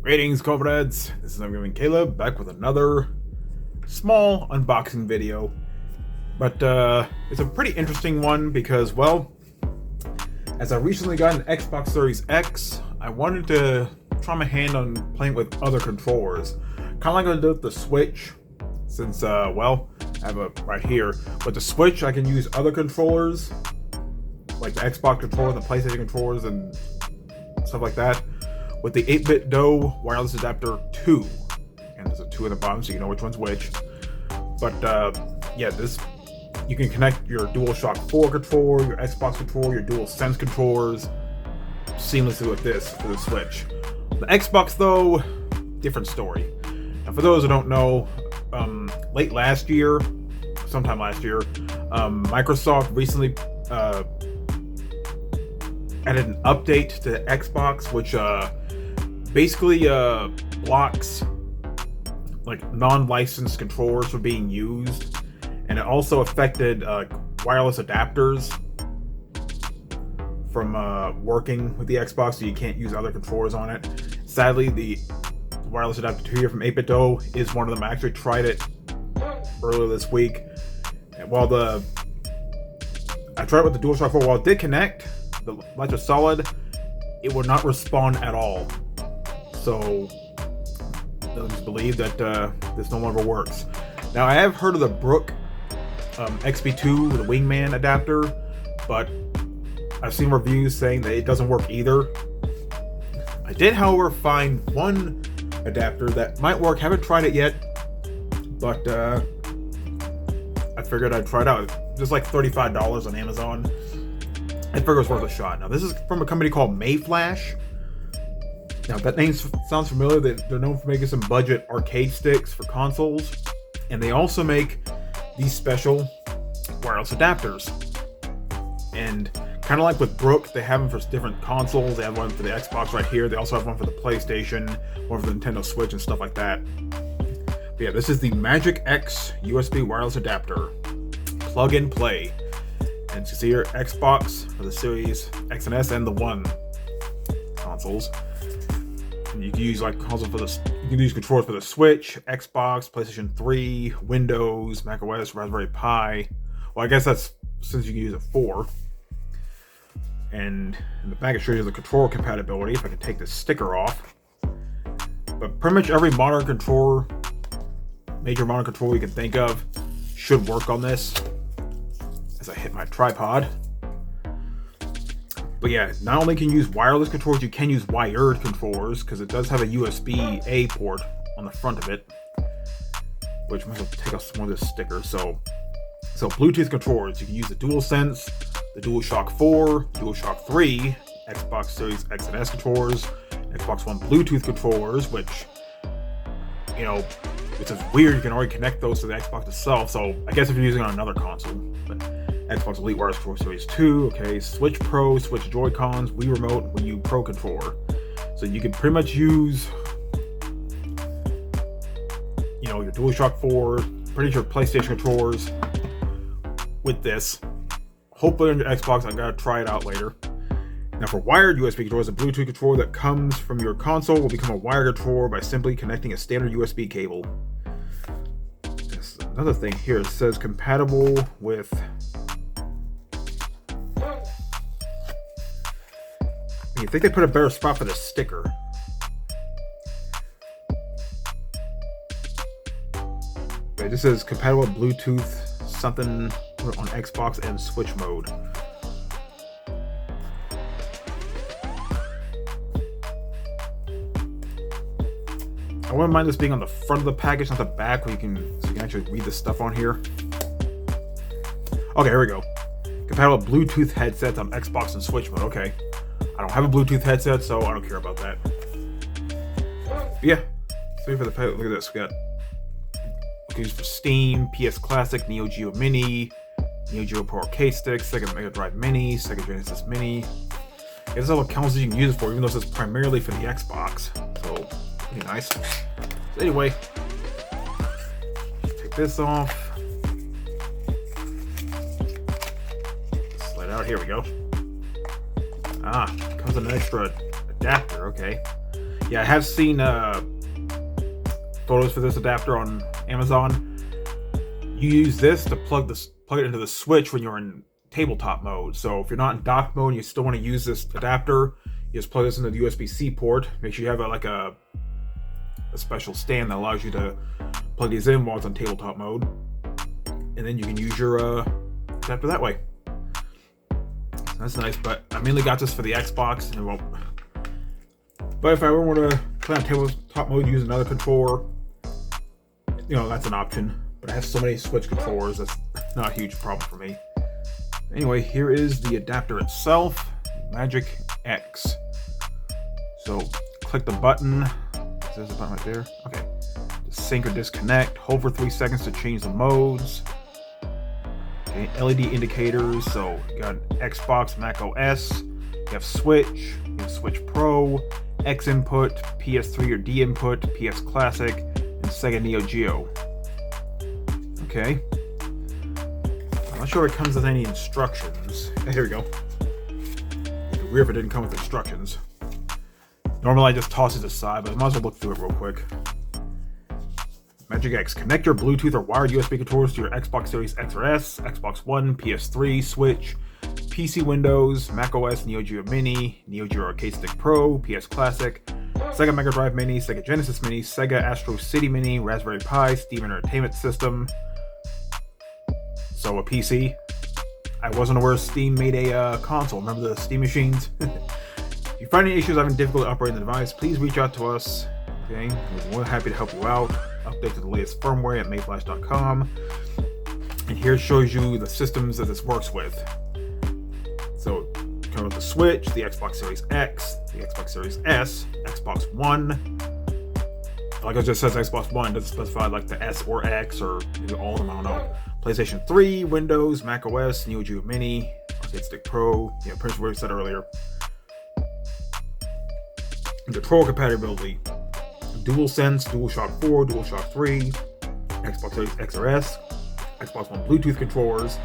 Greetings, comrades. This is I'm Caleb, back with another small unboxing video. But it's a pretty interesting one because, well, as I recently got an Xbox Series X, I wanted to try my hand on playing with other controllers. Kind of like I did with the Switch, since, well, I have it right here. With the Switch, I can use other controllers, like the Xbox controller, the PlayStation controllers, and stuff like that. With the 8-bit DOE wireless adapter 2, and there's a 2 at the bottom so you know which one's which. But yeah, this, you can connect your DualShock 4 controller, your Xbox controller, your DualSense controllers seamlessly with this for the Switch. The Xbox though, different story. And for those who don't know, late last year, sometime last year, Microsoft recently added an update to the Xbox, which basically blocks like non-licensed controllers from being used, and it also affected wireless adapters from working with the Xbox, so you can't use other controllers on it. Sadly, the wireless adapter 2 here from 8-bit DOE is one of them. I actually tried it earlier this week, and while I tried it with the DualShock 4, while it did connect, the lights are solid, it would not respond at all. So those believe that this no longer works. Now, I have heard of the Brook XP2, the Wingman adapter, but I've seen reviews saying that it doesn't work either. I did, however, find one adapter that might work. Haven't tried it yet, but I figured I'd try it out. Just like $35 on Amazon. I figured it was worth a shot. Now, this is from a company called Mayflash. Now, that name sounds familiar. They're known for making some budget arcade sticks for consoles, and they also make these special wireless adapters. And kind of like with Brook, they have them for different consoles. They have one for the Xbox right here. They also have one for the PlayStation, one for the Nintendo Switch, and stuff like that. But yeah, this is the Magic X USB wireless adapter. Plug and play. And you see here, Xbox for the Series X and S and the One consoles. And you can use like consoles for this. You can use controllers for the Switch, Xbox, PlayStation 3, Windows, Mac OS, Raspberry Pi. Well, I guess that's since you can use it 4. And in the back it shows you the controller compatibility. If I can take this sticker off, but pretty much every modern controller, major modern controller you can think of, should work on this. As I hit my tripod. But yeah, not only can you use wireless controllers, you can use wired controllers, because it does have a USB-A port on the front of it, which must have taken off some more of this sticker. So Bluetooth controllers, you can use the DualSense, the DualShock 4, DualShock 3, Xbox Series X and S controllers, Xbox One Bluetooth controllers, which, you know, which is weird. You can already connect those to the Xbox itself. So I guess if you're using it on another console, but Xbox Elite Wireless Controller Series 2, okay, Switch Pro, Switch Joy-Cons, Wii Remote, Wii U Pro Controller. So you can pretty much use, you know, your DualShock 4, pretty sure PlayStation controllers with this. Hopefully on your Xbox, I gotta try it out later. Now for wired USB controllers, a Bluetooth controller that comes from your console will become a wired controller by simply connecting a standard USB cable. There's another thing here, it says compatible with... You think they put a better spot for the sticker. But this says compatible with Bluetooth something on Xbox and Switch mode. I wouldn't mind this being on the front of the package, not the back, where so you can actually read the stuff on here. Okay, here we go. Compatible with Bluetooth headsets on Xbox and Switch mode. Okay. I don't have a Bluetooth headset, so I don't care about that. But yeah, so for the look at this. We got use for Steam, PS Classic, Neo Geo Mini, Neo Geo Pro Arcade Stick, Sega Mega Drive Mini, Sega Genesis Mini. Yeah, this is all the consoles you can use it for, even though this is primarily for the Xbox. So pretty nice. So anyway, take this off. Slide out. Here we go. Ah, comes with an extra adapter. Okay. Yeah, I have seen photos for this adapter on Amazon. You use this to plug it into the switch when you're in tabletop mode. So if you're not in dock mode and you still want to use this adapter, you just plug this into the USB-C port. Make sure you have a special stand that allows you to plug these in while it's on tabletop mode, and then you can use your adapter that way. So that's nice, but I mainly got this for the Xbox. But if I were to play on tabletop mode, use another controller, that's an option. But I have so many Switch controllers, that's not a huge problem for me. Anyway, here is the adapter itself, Magic X. So click the button. There's a button right there. Okay. Sync or disconnect. Hold for 3 seconds to change the modes. Okay, LED indicators. So you got Xbox, Mac OS. You have Switch. You have Switch Pro, X input, PS3 or D input, PS Classic, and Sega Neo Geo. Okay. I'm not sure if it comes with any instructions. Here we go. It'd be weird if it didn't come with instructions. Normally I just toss it aside, but I might as well look through it real quick. Magic X. Connect your Bluetooth or wired USB controllers to your Xbox Series X or S, Xbox One, PS3, Switch, PC Windows, Mac OS, Neo Geo Mini, Neo Geo Arcade Stick Pro, PS Classic, Sega Mega Drive Mini, Sega Genesis Mini, Sega Astro City Mini, Raspberry Pi, Steam Entertainment System. So a PC. I wasn't aware Steam made a console. Remember the Steam machines? If you find any issues having difficulty operating the device, please reach out to us. Okay, we're more than happy to help you out. Update to the latest firmware at mayflash.com. And here it shows you the systems that this works with. So, come with the Switch, the Xbox Series X, the Xbox Series S, Xbox One. Like it just says Xbox One, it doesn't specify like the S or X or maybe all of them, I don't know. PlayStation 3, Windows, Mac OS, Neo Geo Mini, Arcade Stick Pro, pretty much what I said earlier. Control compatibility. DualSense, DualShock 4, DualShock 3, Xbox Series X or S, Xbox One Bluetooth controllers.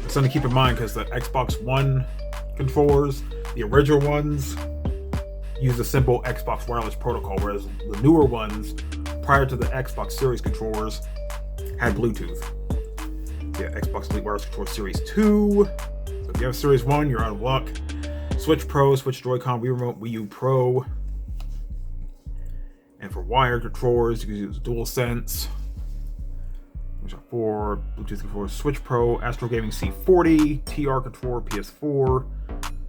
It's something to keep in mind because the Xbox One controllers, the original ones, use the simple Xbox wireless protocol, whereas the newer ones, prior to the Xbox Series controllers, had Bluetooth. Yeah, Xbox Elite Wireless Controller Series 2. So if you have Series 1, you're out of luck. Switch Pro, Switch Joy-Con, Wii Remote, Wii U Pro. And for wired controllers, you can use DualSense. For Bluetooth controllers, Switch Pro, Astro Gaming C40, TR controller, PS4,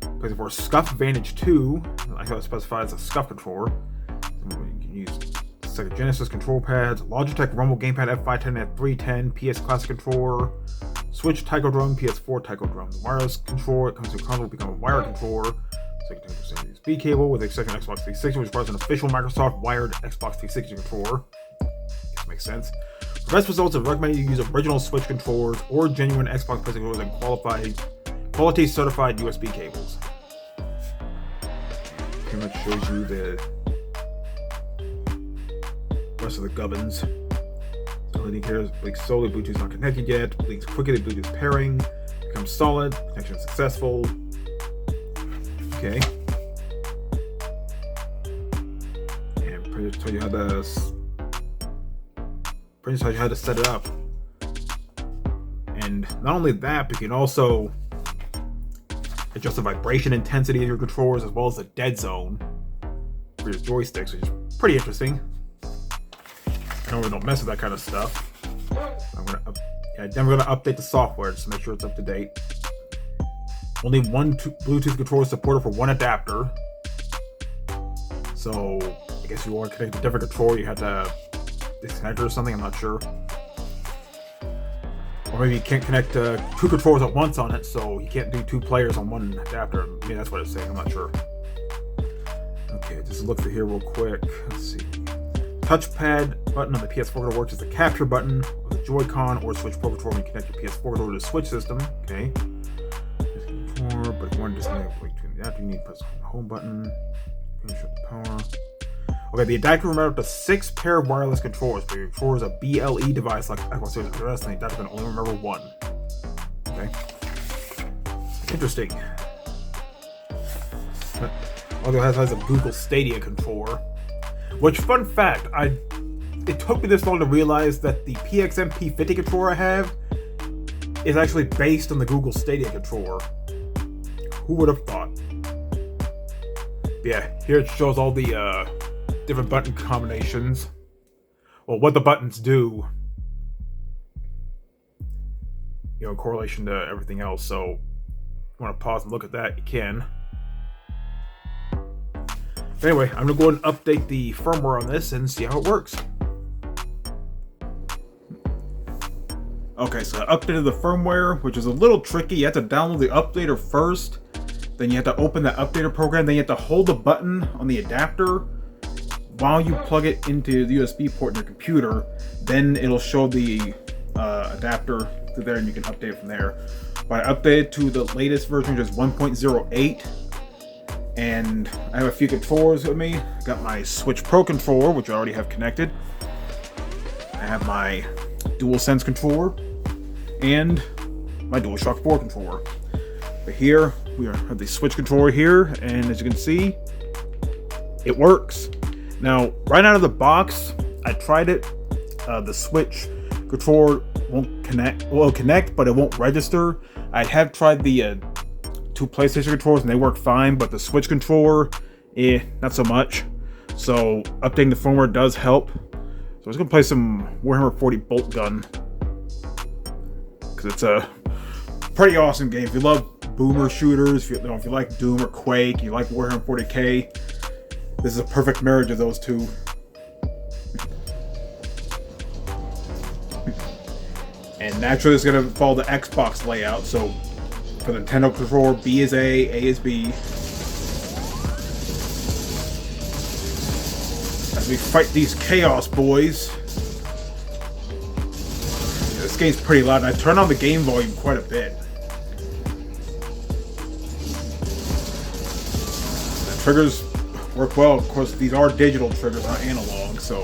PlayStation 4 SCUF Vantage 2. I thought it specifies a SCUF controller. You can use Sega Genesis control pads, Logitech Rumble Gamepad F510 F310, PS Classic controller, Switch Taiko Drum, PS4 Taiko Drum. The wireless controller comes to a console become a wired controller. So you can take a USB cable with a second Xbox 360, which requires an official Microsoft wired Xbox 360 controller. Guess makes sense. For best results, I recommend you use original Switch controllers or genuine Xbox controllers and quality certified USB cables. Pretty much shows you the rest of the gubbins. LED cares, blinks slowly, Bluetooth not connected yet, blinks quickly, Bluetooth pairing, becomes solid, connection successful. Okay. And pretty much tell you how to set it up. And not only that, but you can also adjust the vibration intensity of your controllers as well as the dead zone for your joysticks, which is pretty interesting. I normally don't mess with that kind of stuff. I'm never gonna update the software just to make sure it's up to date. Only one Bluetooth controller supported for one adapter. So I guess if you want to connect a different controller, you have to disconnect it or something. I'm not sure. Or maybe you can't connect two controllers at once on it, so you can't do 2 players on one adapter. Maybe that's what it's saying. I'm not sure. Okay, just look through here real quick. Let's see. Touchpad button on the PS4 works as the capture button of the Joy-Con or Switch Pro controller when you connect your PS4 controller to the Switch system. Okay. But if you want to disconnect between the adapter, you need to press the home button. Finish up the power. Okay, the adapter will remember up to 6 pair of wireless controllers, but your controller is a BLE device like Xbox Series X, and the adapter can only remember 1. Okay. Interesting. Although it has a Google Stadia controller. Which, fun fact, it took me this long to realize that the PXMP50 controller I have is actually based on the Google Stadia controller. Who would have thought? But yeah, here it shows all the different button combinations. Well, what the buttons do, you know, in correlation to everything else. So if you want to pause and look at that, you can. But anyway, I'm gonna go ahead and update the firmware on this and see how it works. Okay, so I updated the firmware, which is a little tricky. You have to download the updater first, then you have to open the updater program, then you have to hold the button on the adapter while you plug it into the USB port in your computer. Then it'll show the adapter through there and you can update it from there. But I updated to the latest version, which is 1.08. And I have a few controllers with me. Got my Switch Pro controller, which I already have connected. I have my DualSense controller and my DualShock 4 controller. But here we have the Switch controller here, and as you can see, it works. Now, right out of the box, I tried it. The Switch controller won't connect. Well, it'll connect, but it won't register. I have tried the two PlayStation controllers, and they work fine, but the Switch controller, not so much. So updating the firmware does help. So I'm just gonna play some Warhammer 40 Bolt Gun, because it's a pretty awesome game. If you love boomer shooters, if you like Doom or Quake, you like Warhammer 40k, this is a perfect marriage of those two. And naturally it's going to follow the Xbox layout, so for the Nintendo controller, B is A is B. As we fight these Chaos boys. Yeah, this game's pretty loud, and I turn on the game volume quite a bit. The triggers work well. Of course, these are digital triggers, not analog, so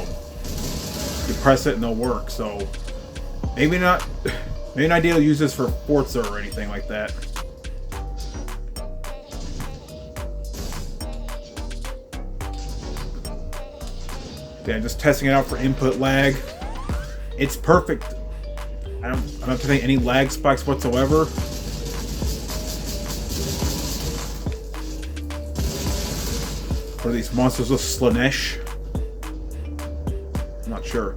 you press it and they'll work. So maybe not ideal to use this for Forza or anything like that. Yeah, just testing it out for input lag. It's perfect. I don't think any lag spikes whatsoever. What are these monsters with Slanesh? I'm not sure.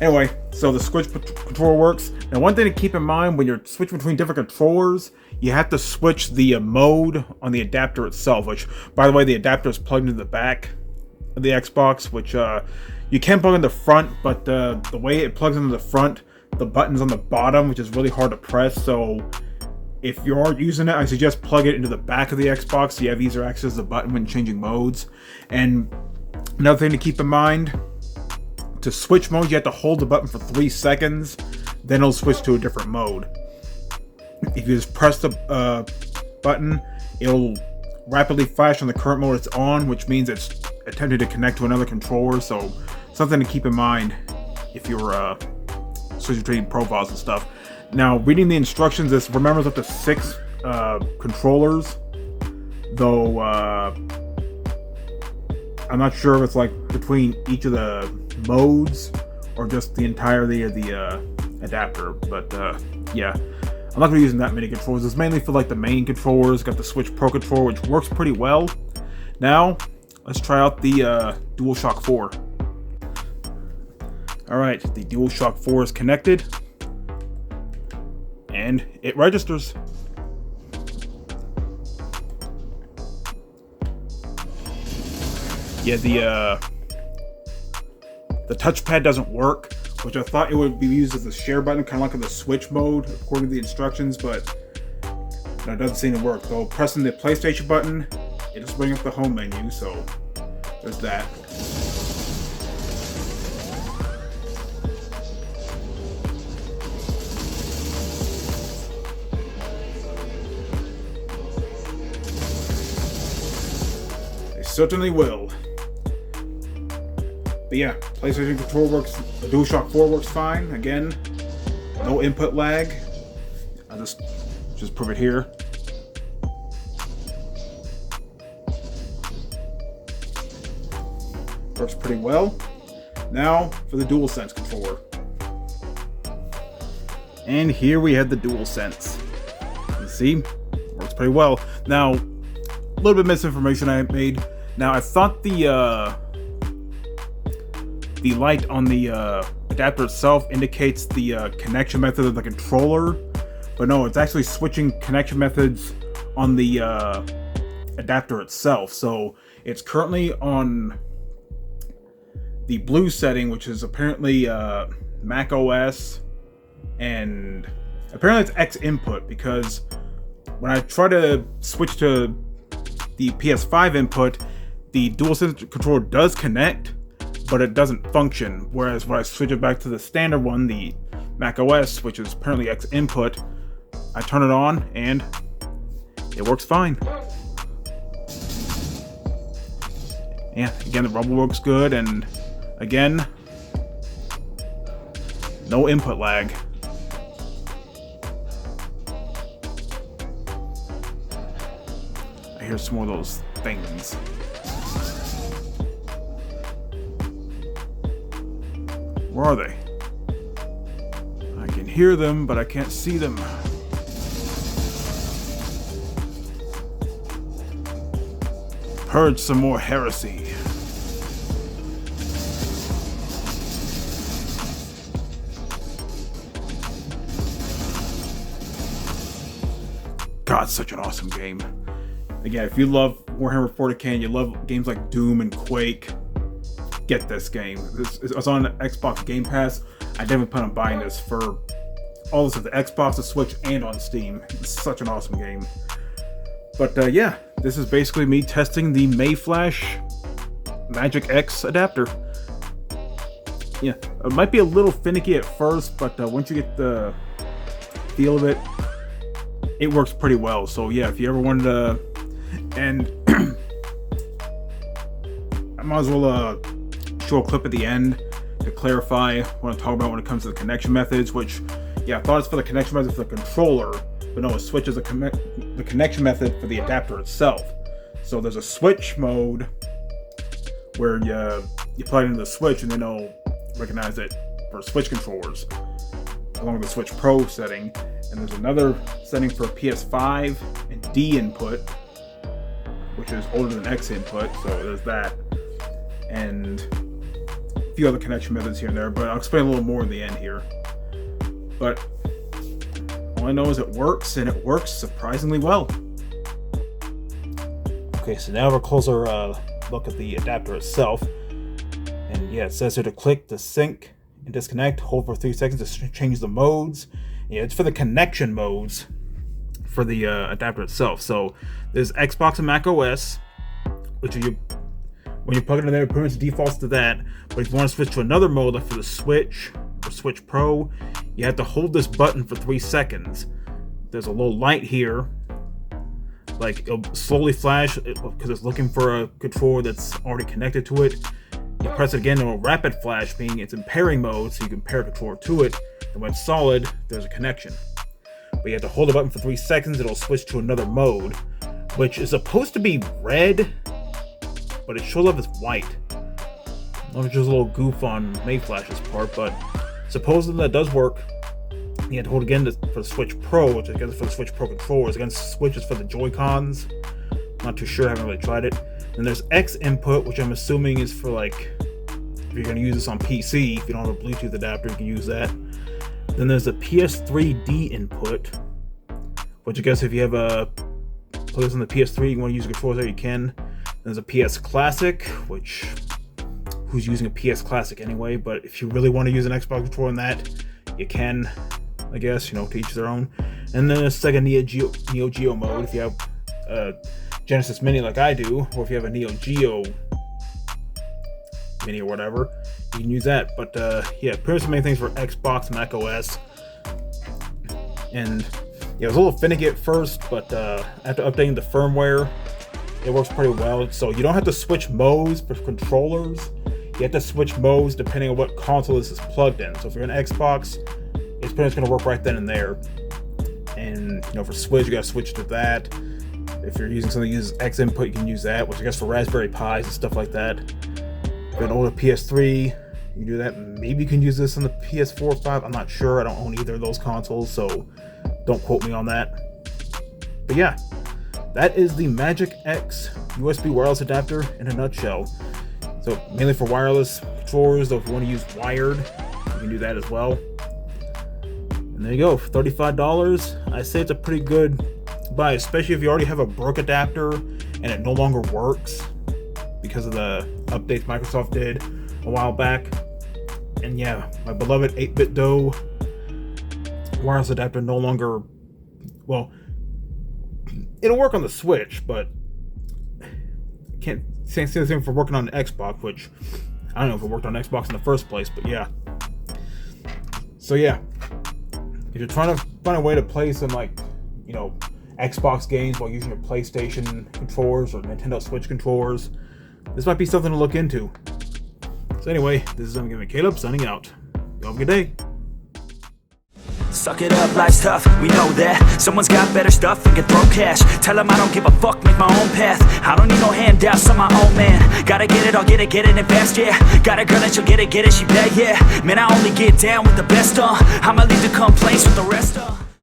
Anyway, so the Switch controller works. Now, one thing to keep in mind when you're switching between different controllers, you have to switch the mode on the adapter itself, which, by the way, the adapter is plugged into the back of the Xbox, which you can plug in the front, but the way it plugs into the front, the button's on the bottom, which is really hard to press. So if you're using it, I suggest plug it into the back of the Xbox so you have easier access to the button when changing modes. And another thing to keep in mind, to switch modes, you have to hold the button for 3 seconds, then it'll switch to a different mode. If you just press the button, it'll rapidly flash on the current mode it's on, which means it's attempting to connect to another controller. So something to keep in mind if you're switching between profiles and stuff. Now, reading the instructions, this remembers up to 6 controllers, though I'm not sure if it's like between each of the modes or just the entirety of the adapter, but yeah, I'm not going to be using that many controllers. It's mainly for like the main controllers. Got the Switch Pro controller, which works pretty well. Now, let's try out the DualShock 4. Alright, the DualShock 4 is connected, and it registers. Yeah, the touchpad doesn't work, which I thought it would be used as a share button, kind of like in the Switch mode, according to the instructions, but no, it doesn't seem to work. Though pressing the PlayStation button, it just brings up the home menu, so there's that. They certainly will. But yeah, PlayStation control works, the DualShock 4 works fine. Again, no input lag. I'll just prove it here. Works pretty well. Now for the DualSense controller. And here we have the DualSense. You see, works pretty well. Now, a little bit of misinformation I made. Now, I thought the light on the adapter itself indicates the connection method of the controller, but no, it's actually switching connection methods on the adapter itself. So it's currently on the blue setting, which is apparently Mac OS, and apparently it's X input, because when I try to switch to the PS5 input, the DualSense controller does connect, but it doesn't function. Whereas when I switch it back to the standard one, the Mac OS, which is apparently X input, I turn it on and it works fine. Yeah, again, the rumble works good, and again, no input lag. I hear some more of those things. Where are they? I can hear them, but I can't see them. Purge some more heresy. God, such an awesome game. Again, if you love Warhammer 40k and you love games like Doom and Quake, get this game. It's on Xbox Game Pass. I definitely plan on buying this for all this of the Xbox, the Switch, and on Steam. It's such an awesome game. But yeah, this is basically me testing the Mayflash Magic X adapter. Yeah, it might be a little finicky at first, but once you get the feel of it, it works pretty well. So yeah, if you ever wanted to, and I might as well show a clip at the end to clarify what I'm talking about when it comes to the connection methods, which, yeah, I thought it's for the connection method for the controller, but no, it switches the connection method for the adapter itself. So there's a switch mode where you plug it into the switch and then it'll recognize it for switch controllers, along with the Switch Pro setting. And there's another setting for PS5 and D input, which is older than X input, so there's that. And a few other connection methods here and there, but I'll explain a little more in the end here. But all I know is it works, and it works surprisingly well. Okay, so now we'll closer look at the adapter itself. And yeah, it says here to click to sync and disconnect, hold for 3 seconds to change the modes. Yeah, it's for the connection modes for the adapter itself. So there's Xbox and Mac OS, which when you plug it in there, it pretty much defaults to that. But if you want to switch to another mode, like for the Switch or Switch Pro, you have to hold this button for 3 seconds. There's a little light here, like it'll slowly flash because it's looking for a controller that's already connected to it. You press it again, it'll rapid flash, meaning it's in pairing mode, so you can pair a controller to it. And when it's solid, there's a connection. But you have to hold the button for 3 seconds, it'll switch to another mode, which is supposed to be red, but it shows up as white. Which is a little goof on Mayflash's part, but supposedly that does work. You have to hold again for the Switch Pro, which I guess is for the Switch Pro controllers. Again, Switch is for the Joy-Cons. Not too sure, I haven't really tried it. And there's X input, which I'm assuming is for, like, if you're going to use this on PC, if you don't have a Bluetooth adapter, you can use that. Then there's a PS3D input, which I guess if you have a place on the PS3, you want to use a controller there, you can. There's a PS Classic, which who's using a PS Classic anyway, but if you really want to use an Xbox controller in that, you can, I guess, you know, to each their own. And then there's Sega Neo Geo mode if you have Genesis Mini like I do, or if you have a Neo Geo Mini or whatever, you can use that. But yeah, pretty much the main things for Xbox, Mac OS. And yeah, it was a little finicky at first, but after updating the firmware, it works pretty well. So you don't have to switch modes for controllers. You have to switch modes depending on what console this is plugged in. So if you're an Xbox, it's pretty much going to work right then and there. And you know, for Switch, you got to switch to that. If you're using something that uses X input, you can use that, which I guess for Raspberry Pis and stuff like that. If you have an older PS3, you do that. Maybe you can use this on the PS4 or 5. I'm not sure. I don't own either of those consoles, so don't quote me on that. But yeah, that is the Magic X USB wireless adapter in a nutshell. So mainly for wireless controllers, though if you want to use wired, you can do that as well. And there you go, for $35, I say it's a pretty good buy, especially if you already have a broke adapter and it no longer works because of the updates Microsoft did a while back. And yeah, my beloved 8BitDo wireless adapter no longer, well, it'll work on the Switch, but can't say the same for working on the Xbox, which I don't know if it worked on Xbox in the first place, but yeah. So yeah, if you're trying to find a way to play some, like, you know, Xbox games while using your PlayStation controllers or Nintendo Switch controllers, this might be something to look into. So anyway, this is Caleb signing out. You have a good day. Suck it up, life's tough, we know that. Someone's got better stuff and can throw cash. Tell them I don't give a fuck, make my own path. I don't need no handouts, I'm my own man. Gotta get it, I'll get it in fast, yeah. Got a girl and she'll get it, she bad, yeah. Man, I only get down with the best, I'ma leave the complaints with the rest,